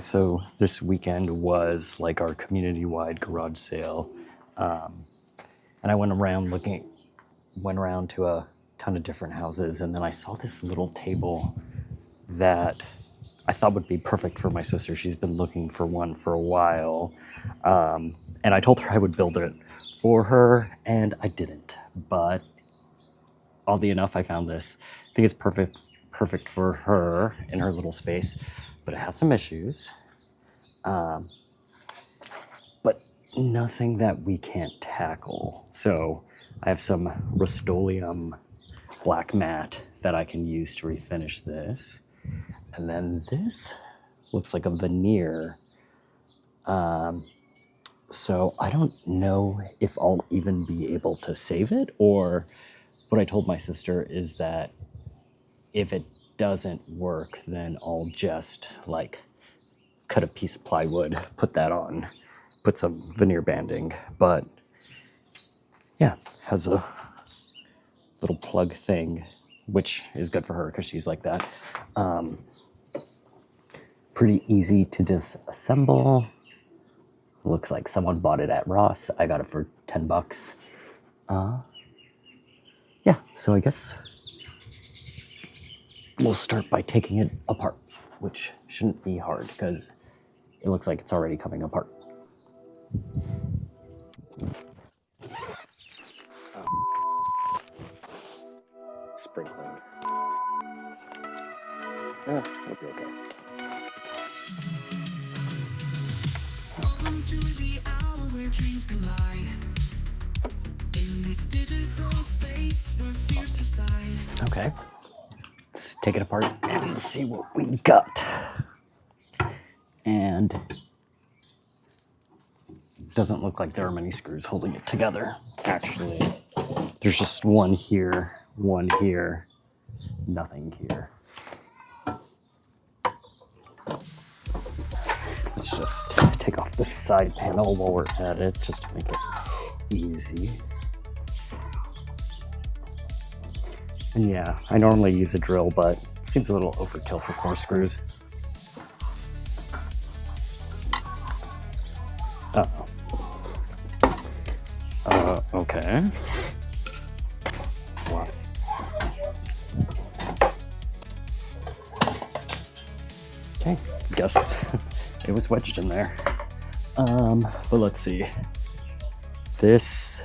So this weekend was like our community-wide garage sale, and I went around to a ton of different houses, and then I saw this little table that I thought would be perfect for my sister. She's been looking for one for a while, and I told her I would build it for her, and I didn't. But oddly enough, I found this. I think it's perfect for her in her little space, but it has some issues. But nothing that we can't tackle. So I have some Rust-Oleum black matte that I can use to refinish this. And then this looks like a veneer. So I don't know if I'll even be able to save it, or what I told my sister is that if it doesn't work, then I'll just like cut a piece of plywood, put that on, put some veneer banding. But yeah, has a little plug thing, which is good for her because she's like that. Pretty easy to disassemble. Looks like someone bought it at Ross. I got it for $10. Yeah, so I guess we'll start by taking it apart, which shouldn't be hard because it looks like it's already coming apart. Sprinkling. It'll be okay. Welcome to the hour where dreams collide. In this digital space where fears subside. Okay. Let's take it apart and see what we got. And doesn't look like there are many screws holding it together. Actually, there's just one here, nothing here. Let's just take off the side panel while we're at it, just to make it easy. And yeah, I normally use a drill, but it seems a little overkill for 4 screws. Uh-oh. Okay. Wow. Okay, guess it was wedged in there. But let's see. This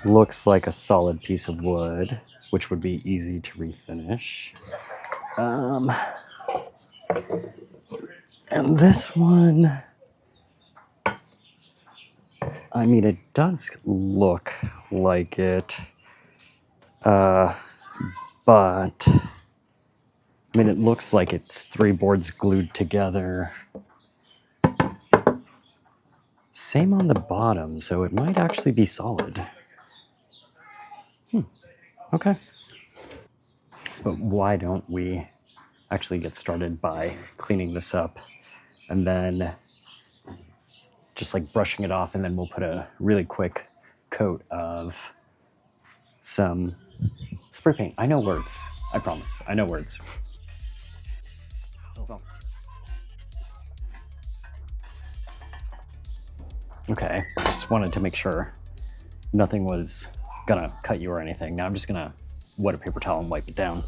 looks like a solid piece of wood, which would be easy to refinish. And this one, I mean, it does look like it, but I mean, it looks like it's 3 boards glued together. Same on the bottom, so it might actually be solid. Okay. But why don't we actually get started by cleaning this up and then just like brushing it off, and then we'll put a really quick coat of some spray paint. I know words. I promise. I know words. Okay, just wanted to make sure nothing was gonna cut you or anything. Now I'm just gonna wet a paper towel and wipe it down.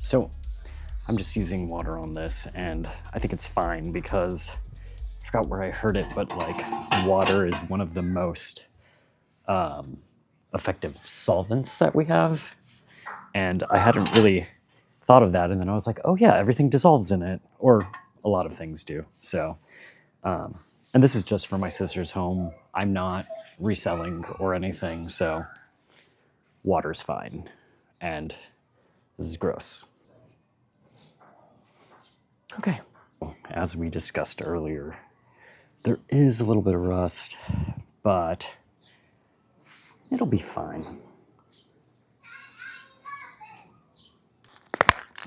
So I'm just using water on this, and I think it's fine because I forgot where I heard it, but like water is one of the most effective solvents that we have. And I hadn't really thought of that, and then I was like, oh yeah, everything dissolves in it, or a lot of things do. So, and this is just for my sister's home. I'm not reselling or anything, so water's fine. And this is gross. Okay, as we discussed earlier, there is a little bit of rust, but it'll be fine.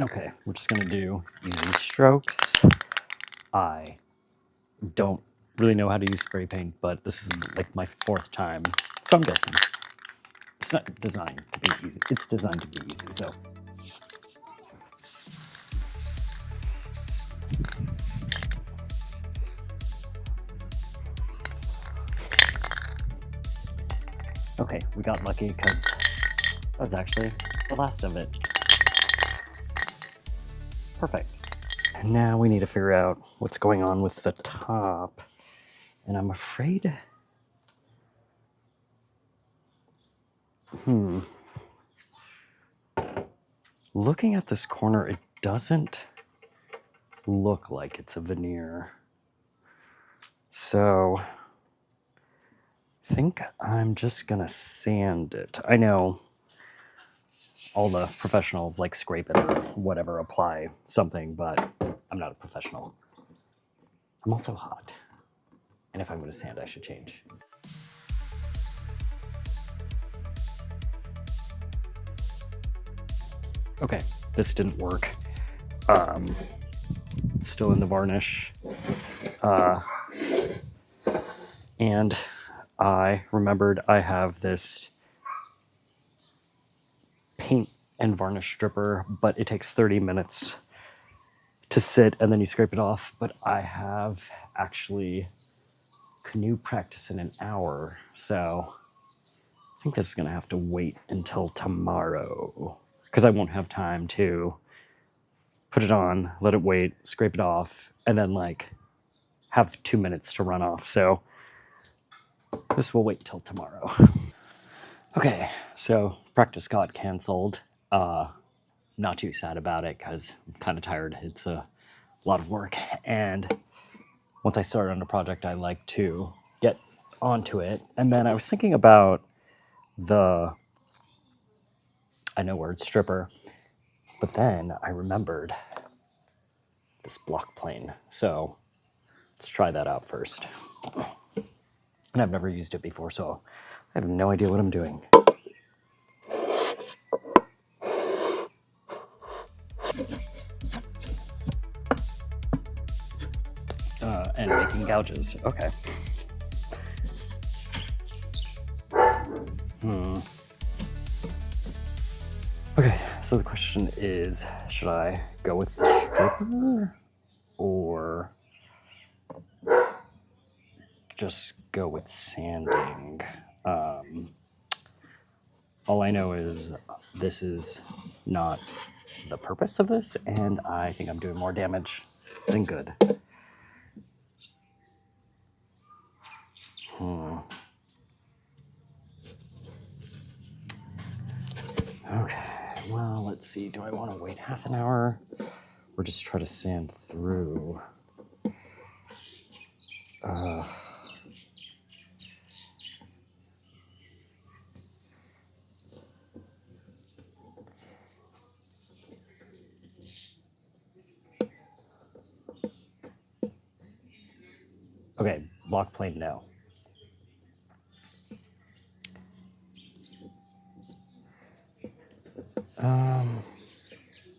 Okay, we're just gonna do easy strokes. I don't really know how to use spray paint, but this is like my 4th time, so I'm guessing. it's not designed to be easy. It's designed to be easy, so. Okay, we got lucky because that was actually the last of it. Perfect. And now we need to figure out what's going on with the top. And I'm afraid... Looking at this corner, it doesn't look like it's a veneer. So I think I'm just gonna sand it. I know all the professionals like scrape it or whatever, apply something, but I'm not a professional. I'm also hot. And if I'm gonna sand, I should change. Okay, this didn't work. Still in the varnish. And I remembered I have this paint and varnish stripper, but it takes 30 minutes to sit and then you scrape it off. But I have actually canoe practice in an hour, so I think this is gonna have to wait until tomorrow because I won't have time to put it on, let it wait, scrape it off, and then like have 2 minutes to run off. So this will wait till tomorrow. Okay, so practice got canceled. Not too sad about it because I'm kind of tired. It's a lot of work. And once I start on a project, I like to get onto it. And then I was thinking about the, I know word, stripper. But then I remembered this block plane. So let's try that out first. And I've never used it before, so I have no idea what I'm doing. And making gouges. Okay. Okay, so the question is, should I go with the stripper or just go with sanding? All I know is this is not the purpose of this, and I think I'm doing more damage than good. Okay, well, let's see. Do I want to wait half an hour or just try to sand through? Okay, block plane, no.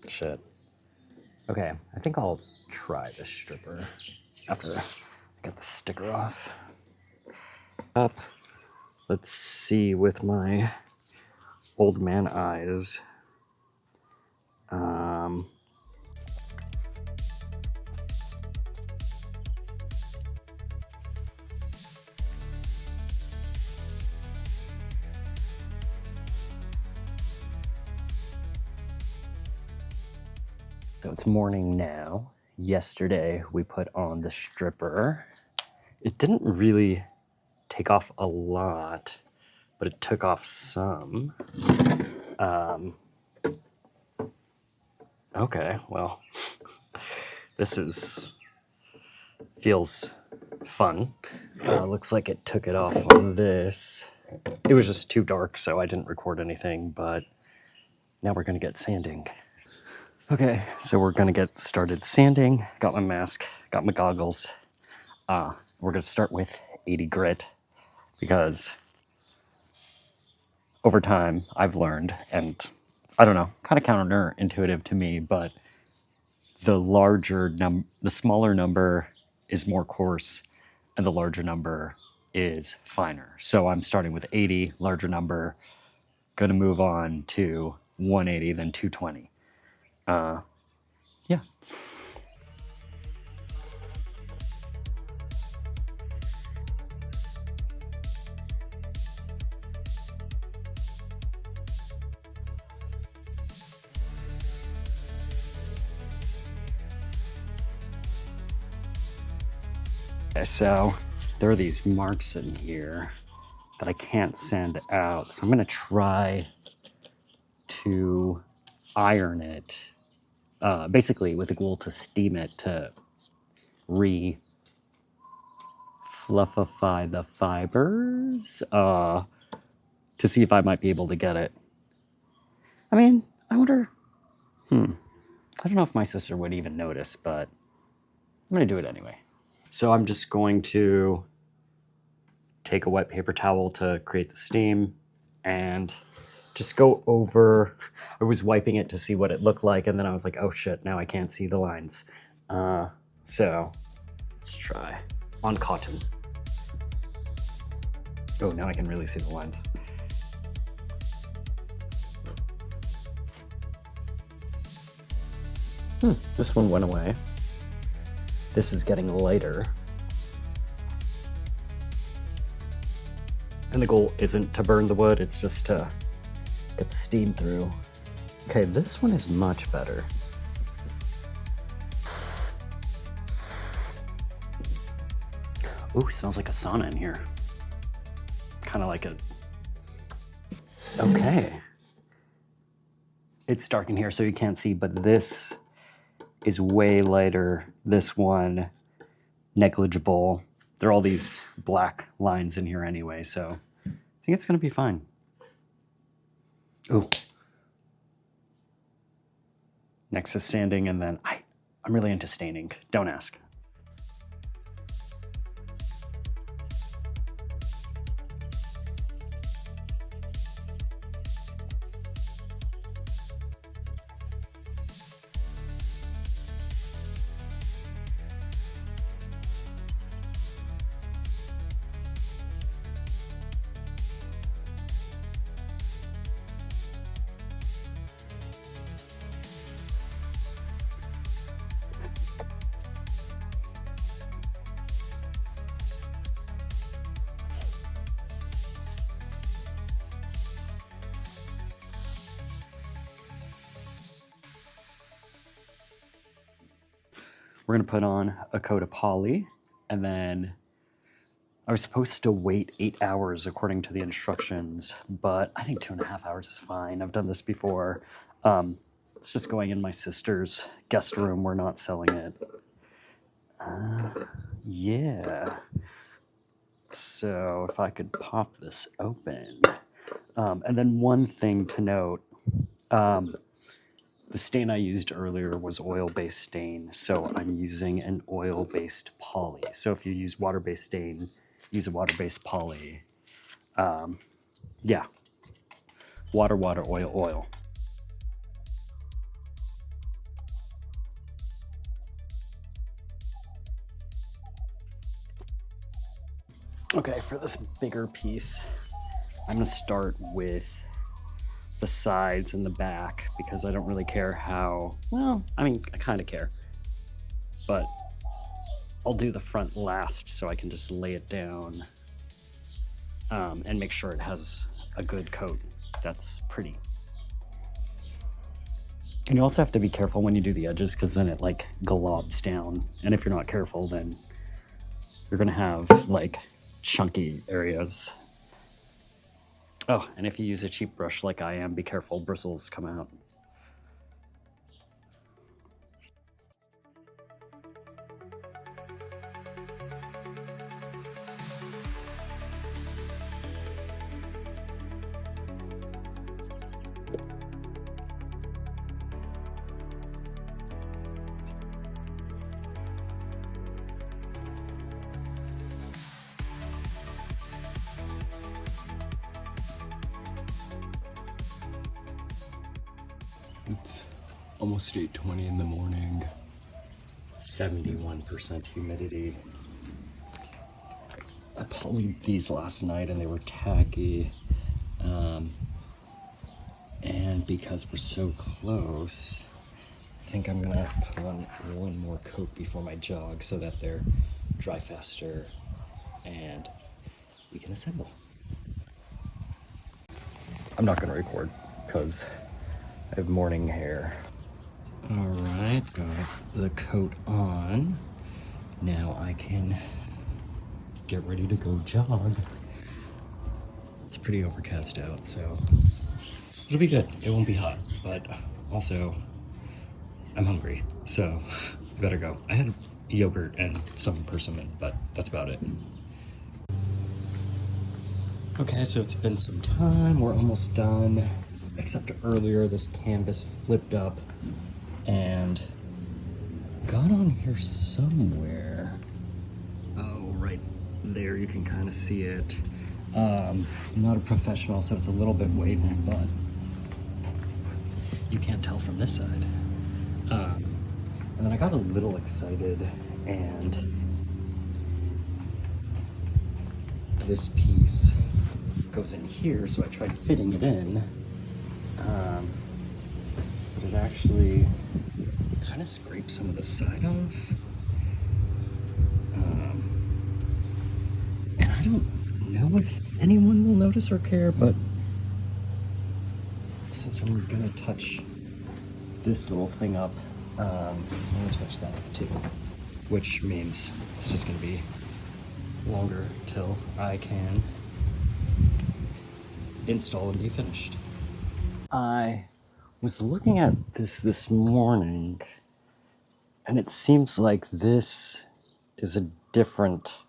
Shit. Okay, I think I'll try the stripper after I get the sticker off. Up. Let's see with my old man eyes. So it's morning now. Yesterday we put on the stripper. It didn't really take off a lot, but it took off some. Okay, well, this feels fun. Looks like it took it off on this. It was just too dark, so I didn't record anything, but now we're gonna get sanding. Okay, so we're gonna get started sanding. Got my mask, got my goggles. We're gonna start with 80 grit because over time I've learned, and I don't know, kind of counterintuitive to me, but the smaller number is more coarse and the larger number is finer. So I'm starting with 80, larger number, gonna move on to 180, then 220. Yeah. Okay, so there are these marks in here that I can't sand out. So I'm gonna try to iron it, basically with a goal to steam it to fluffify the fibers, to see if I might be able to get it. I mean, I wonder, I don't know if my sister would even notice, but I'm gonna do it anyway. So I'm just going to take a wet paper towel to create the steam and just go over. I was wiping it to see what it looked like, and then I was like, oh shit, now I can't see the lines. So let's try on cotton. Oh, now I can really see the lines. This one went away. This is getting lighter. And the goal isn't to burn the wood, it's just to get the steam through. Okay, this one is much better. Ooh, smells like a sauna in here. Kind of like a... Okay. It's dark in here so you can't see, but this is way lighter. This one, negligible. There are all these black lines in here anyway, so I think it's gonna be fine. Ooh. Next is sanding, and then I'm really into staining. Don't ask. We're gonna put on a coat of poly, and then I was supposed to wait 8 hours according to the instructions, but I think 2.5 hours is fine. I've done this before. It's just going in my sister's guest room. We're not selling it. Yeah. So if I could pop this open. And then one thing to note, the stain I used earlier was oil-based stain, so I'm using an oil-based poly. So if you use water-based stain, use a water-based poly. Yeah. Water, water, oil, oil. Okay, for this bigger piece, I'm gonna start with the sides and the back because I don't really care how, well, I mean, I kind of care, but I'll do the front last so I can just lay it down and make sure it has a good coat that's pretty. And you also have to be careful when you do the edges because then it like globs down, and if you're not careful then you're gonna have like chunky areas. Oh, and if you use a cheap brush like I am, be careful, bristles come out. It's almost 8:20 in the morning. 71% humidity. I polyed these last night and they were tacky. And because we're so close, I think I'm gonna put on one more coat before my jog so that they're dry faster and we can assemble. I'm not gonna record because I have morning hair. All right, got the coat on. Now I can get ready to go jog. It's pretty overcast out, so it'll be good. It won't be hot, but also I'm hungry, so I better go. I had yogurt and some persimmon, but that's about it. Okay, so it's been some time. We're almost done. Except earlier, this canvas flipped up and got on here somewhere. Oh, right there, you can kind of see it. I'm not a professional, so it's a little bit wavy, but you can't tell from this side. And then I got a little excited, and this piece goes in here, so I tried fitting it in. But it actually kind of scraped some of the side off. And I don't know if anyone will notice or care, but since I'm gonna touch this little thing up, I'm gonna touch that up too, which means it's just gonna be longer till I can install and be finished. I was looking at this morning, and it seems like this is a different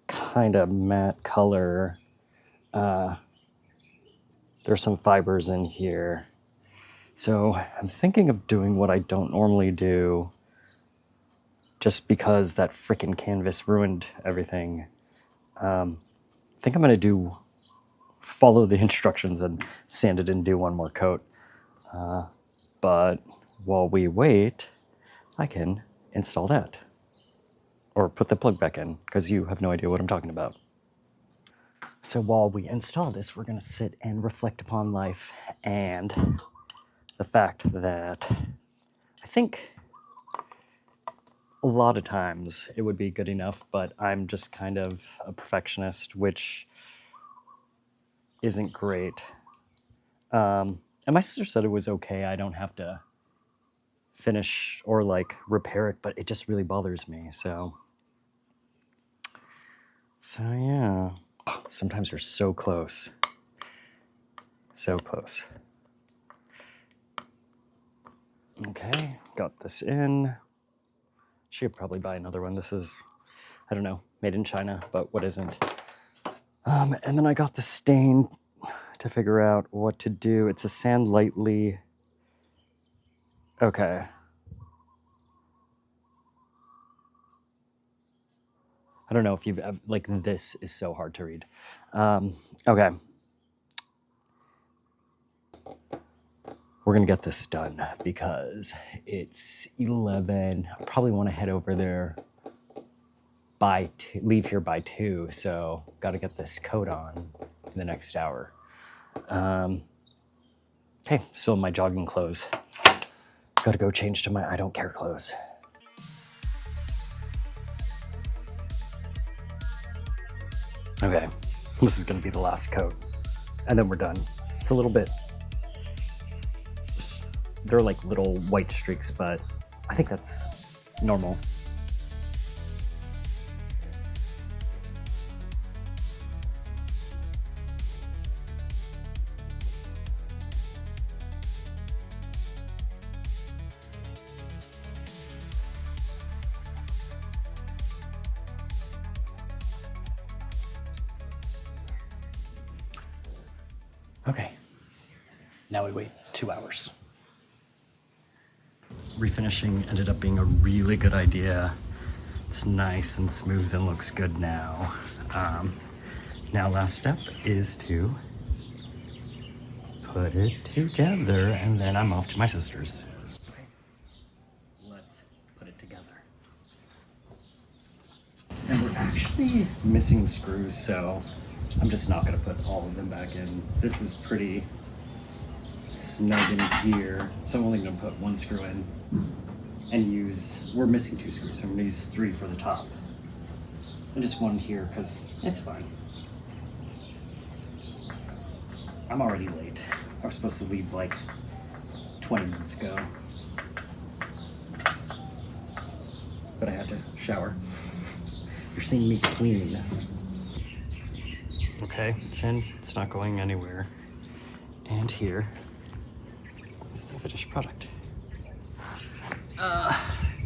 kind of matte color. There's some fibers in here. So I'm thinking of doing what I don't normally do just because that frickin' canvas ruined everything. I think I'm gonna follow the instructions and sand it and do one more coat. But while we wait, I can install that. Or put the plug back in, because you have no idea what I'm talking about. So while we install this, we're gonna sit and reflect upon life and the fact that I think a lot of times it would be good enough, but I'm just kind of a perfectionist, which isn't great. And my sister said it was okay. I don't have to finish or like repair it, but it just really bothers me. So yeah. Sometimes you're so close. So close. Okay, got this in. Should probably buy another one. This is, I don't know, made in China, but what isn't? And then I got the stain to figure out what to do. It's a sand lightly. Okay. I don't know if you've ever, like, this is so hard to read. Okay. We're gonna get this done because it's 11. I probably want to head over there by leave here by 2, so got to get this coat on in the next hour. Okay, still in my jogging clothes. Got to go change to my I don't care clothes. Okay, this is gonna be the last coat, and then we're done. It's a little bit, they're like little white streaks, but I think that's normal. Okay, now we wait 2 hours. Refinishing ended up being a really good idea. It's nice and smooth and looks good now. Now last step is to put it together, and then I'm off to my sister's. Okay, let's put it together. And we're actually missing screws, so I'm just not gonna put all of them back in. This is pretty snug in here. So I'm only gonna put one screw in and we're missing 2 screws, so I'm gonna use 3 for the top. And just one here, because it's fine. I'm already late. I was supposed to leave like 20 minutes ago. But I had to shower. You're seeing me clean. Okay, it's in. It's not going anywhere. And here is the finished product.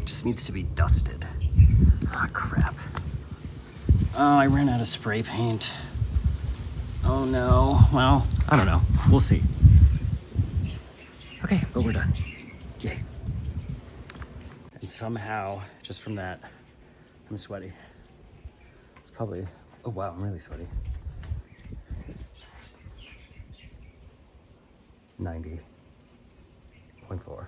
Just needs to be dusted. Ah, crap. Oh, I ran out of spray paint. Oh no. Well, I don't know. We'll see. Okay, but we're done. Yay. And somehow, just from that, I'm sweaty. It's probably, oh wow, I'm really sweaty. 90.4.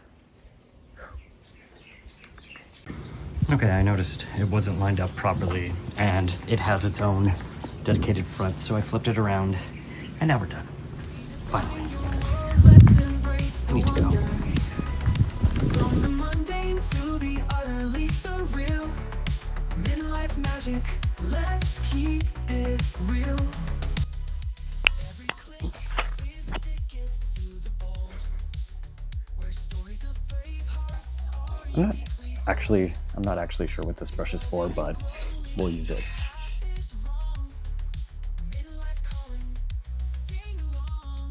Okay, I noticed it wasn't lined up properly and it has its own dedicated front, so I flipped it around and now we're done. Finally. I need to go. From the mundane to the utterly surreal. Midlife magic, let's keep it real. Every click is a ticket to the bold, where stories of brave hearts are I'm not actually sure what this brush is for, but we'll use it.